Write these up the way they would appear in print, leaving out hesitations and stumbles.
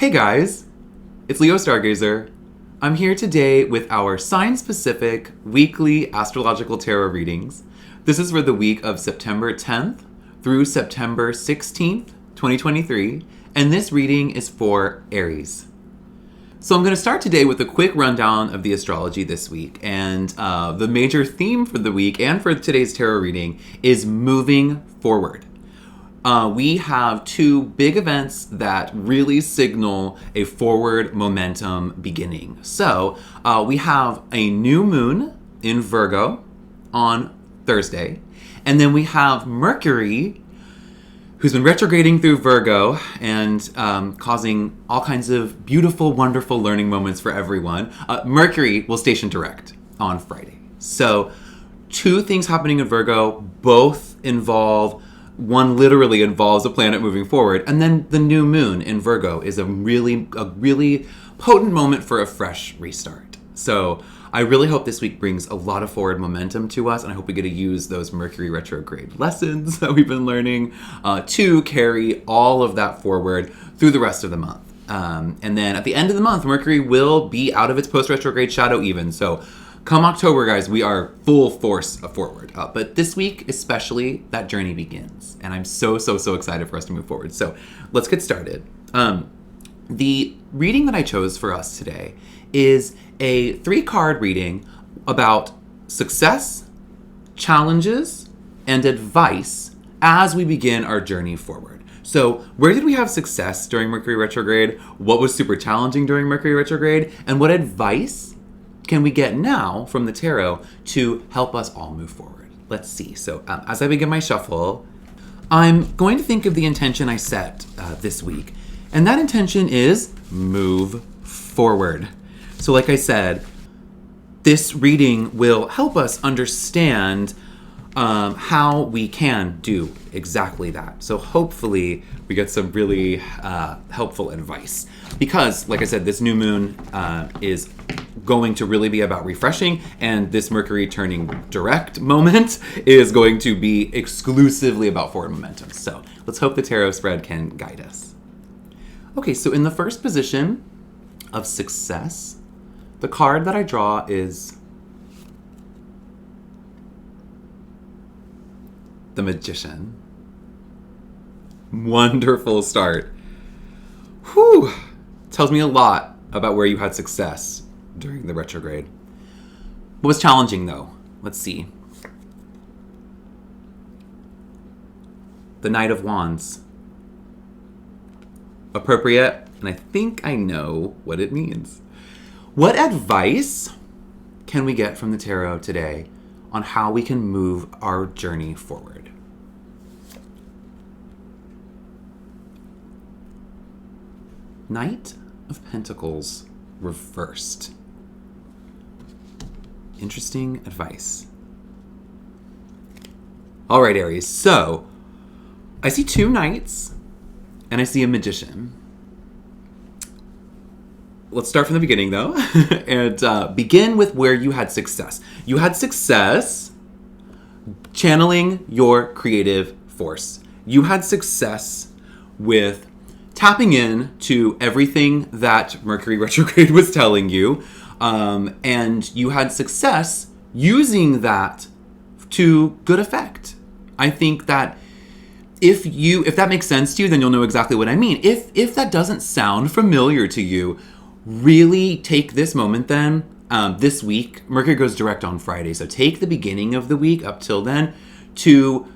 Hey guys, it's Leo Stargazer. I'm here today with our sign-specific weekly astrological tarot readings. This is for the week of September 10th through September 16th, 2023, and this reading is for Aries. So I'm going to start today with a quick rundown of the astrology this week, and the major theme for the week and for today's tarot reading is moving forward. We have two big events that really signal a forward momentum beginning. So we have a new moon in Virgo on Thursday, and then we have Mercury, who's been retrograding through Virgo and causing all kinds of beautiful, wonderful learning moments for everyone. Mercury will station direct on Friday. So two things happening in Virgo, both involve, one literally involves a planet moving forward, and then the new moon in Virgo is a really potent moment for a fresh restart. So I really hope this week brings a lot of forward momentum to us, and I hope we get to use those Mercury retrograde lessons that we've been learning to carry all of that forward through the rest of the month. And then at the end of the month, Mercury will be out of its post-retrograde shadow even. So come October, guys, we are full force forward. But this week, especially, that journey begins. And I'm so excited for us to move forward. So let's get started. The reading that I chose for us today is a 3-card reading about success, challenges, and advice as we begin our journey forward. So where did we have success during Mercury retrograde? What was super challenging during Mercury retrograde? And what advice can we get now from the tarot to help us all move forward? Let's see. So as I begin my shuffle, I'm going to think of the intention I set this week. And that intention is move forward. So like I said, this reading will help us understand how we can do exactly that. So hopefully we get some really helpful advice. Because, like I said, this new moon is going to really be about refreshing, and this Mercury turning direct moment is going to be exclusively about forward momentum. So let's hope the tarot spread can guide us. Okay, so in the first position of success, the card that I draw is the Magician. Wonderful start. Whew. Tells me a lot about where you had success during the retrograde. What was challenging, though? Let's see. The Knight of Wands. Appropriate, and I think I know what it means. What advice can we get from the tarot today on how we can move our journey forward? Knight of Pentacles reversed. Interesting advice. All right, Aries. So I see 2 knights and I see a magician. Let's start from the beginning, though, and begin with where you had success. You had success channeling your creative force. You had success with tapping in to everything that Mercury retrograde was telling you, and you had success using that to good effect. I think that if that makes sense to you, then you'll know exactly what I mean. If that doesn't sound familiar to you, really take this moment then. This week, Mercury goes direct on Friday, so take the beginning of the week up till then to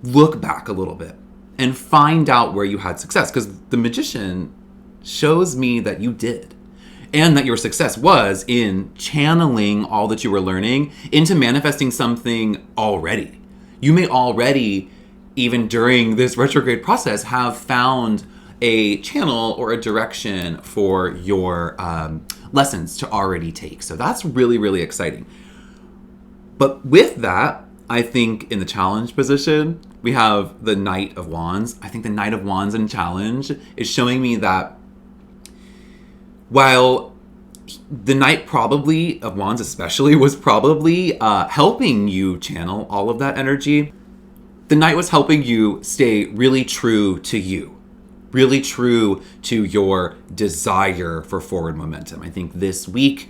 look back a little bit and find out where you had success, because the Magician shows me that you did, and that your success was in channeling all that you were learning into manifesting something already. You may already, even during this retrograde process, have found a channel or a direction for your lessons to already take. So that's really exciting. But with that, I think in the challenge position, we have the Knight of Wands. I think the Knight of Wands in challenge is showing me that while the Knight probably of Wands especially was probably helping you channel all of that energy, the Knight was helping you stay really true to you. really true to your desire for forward momentum. I think this week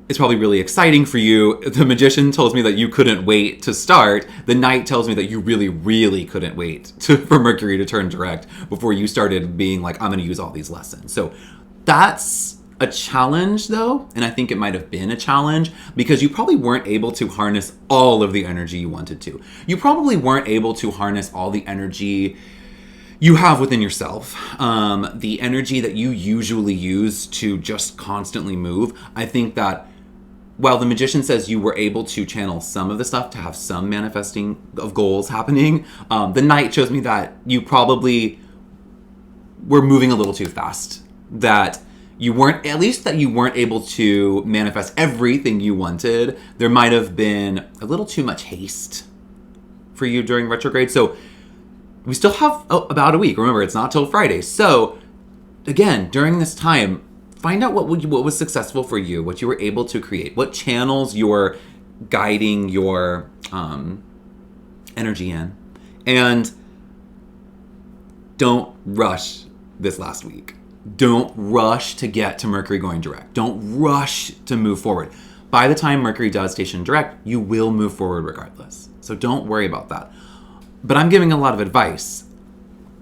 is probably really exciting for you. The Magician tells me that you couldn't wait to start. The Knight tells me that you really, really couldn't wait for Mercury to turn direct before you started being like, I'm going to use all these lessons. So that's a challenge, though, and I think it might have been a challenge because you probably weren't able to harness all of the energy you wanted to. You probably weren't able to harness all the energy you have within yourself, the energy that you usually use to just constantly move. I think that while the Magician says you were able to channel some of the stuff to have some manifesting of goals happening, the Knight shows me that you probably were moving a little too fast. That you weren't able to manifest everything you wanted. There might have been a little too much haste for you during retrograde. So we still have about a week. Remember, it's not till Friday. So again, during this time, find out what was successful for you, what you were able to create, what channels you're guiding your energy in. And don't rush this last week. Don't rush to get to Mercury going direct. Don't rush to move forward. By the time Mercury does station direct, you will move forward regardless. So don't worry about that. But I'm giving a lot of advice,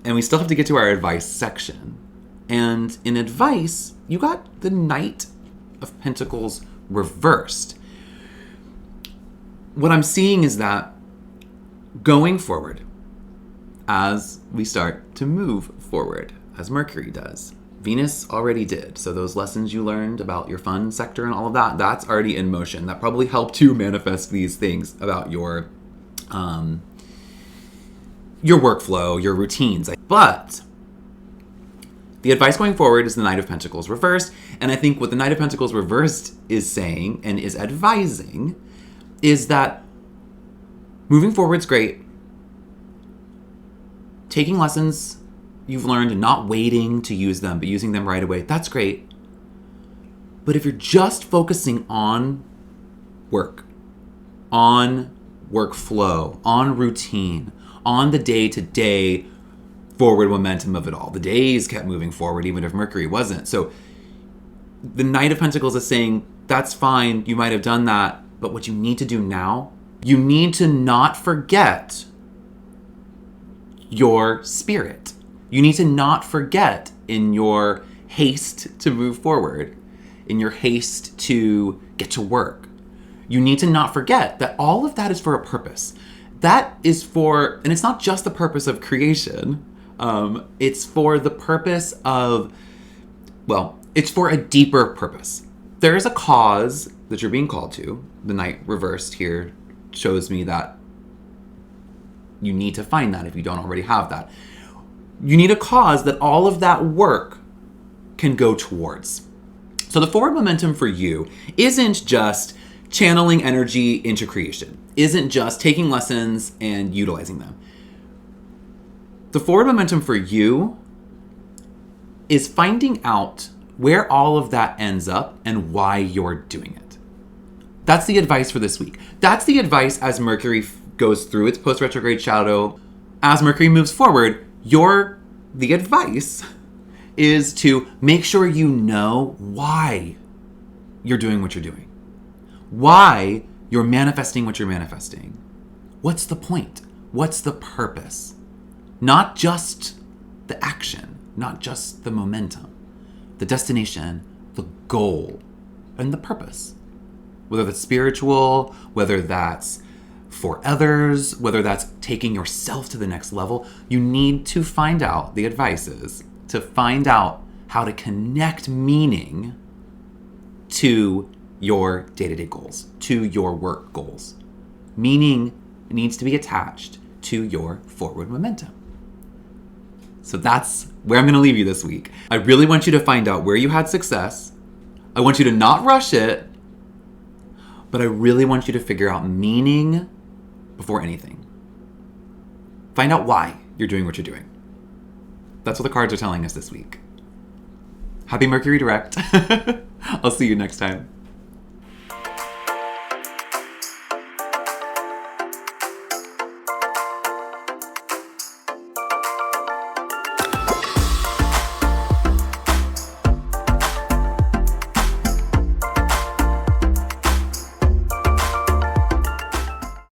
and we still have to get to our advice section. And in advice, you got the Knight of Pentacles reversed. What I'm seeing is that going forward, as we start to move forward, as Mercury does, Venus already did. So those lessons you learned about your fun sector and all of that, that's already in motion. That probably helped you manifest these things about your workflow, your routines. But the advice going forward is the Knight of Pentacles reversed. And I think what the Knight of Pentacles reversed is saying and is advising is that moving forward is great. Taking lessons you've learned and not waiting to use them, but using them right away, that's great. But if you're just focusing on work, on workflow, on routine, on the day-to-day forward momentum of it all, the days kept moving forward even if Mercury wasn't. So the Knight of Pentacles is saying, that's fine, you might have done that, but what you need to do now, you need to not forget your spirit. You need to not forget in your haste to move forward, in your haste to get to work. You need to not forget that all of that is for a purpose. That is for, and it's not just the purpose of creation. It's for the purpose of, well, it's for a deeper purpose. There is a cause that you're being called to. The Knight reversed here shows me that you need to find that if you don't already have that. You need a cause that all of that work can go towards. So the forward momentum for you isn't just channeling energy into creation, isn't just taking lessons and utilizing them. The forward momentum for you is finding out where all of that ends up and why you're doing it. That's the advice for this week. That's the advice as Mercury goes through its post-retrograde shadow. As Mercury moves forward, the advice is to make sure you know why you're doing what you're doing. Why you're manifesting what you're manifesting. What's the point? What's the purpose? Not just the action, not just the momentum, the destination, the goal, and the purpose. Whether that's spiritual, whether that's for others, whether that's taking yourself to the next level, you need to find out, the advice is to find out how to connect meaning to your day-to-day goals, to your work goals. Meaning needs to be attached to your forward momentum. So that's where I'm going to leave you this week. I really want you to find out where you had success. I want you to not rush it, but I really want you to figure out meaning before anything. Find out why you're doing what you're doing. That's what the cards are telling us this week. Happy Mercury direct. I'll see you next time.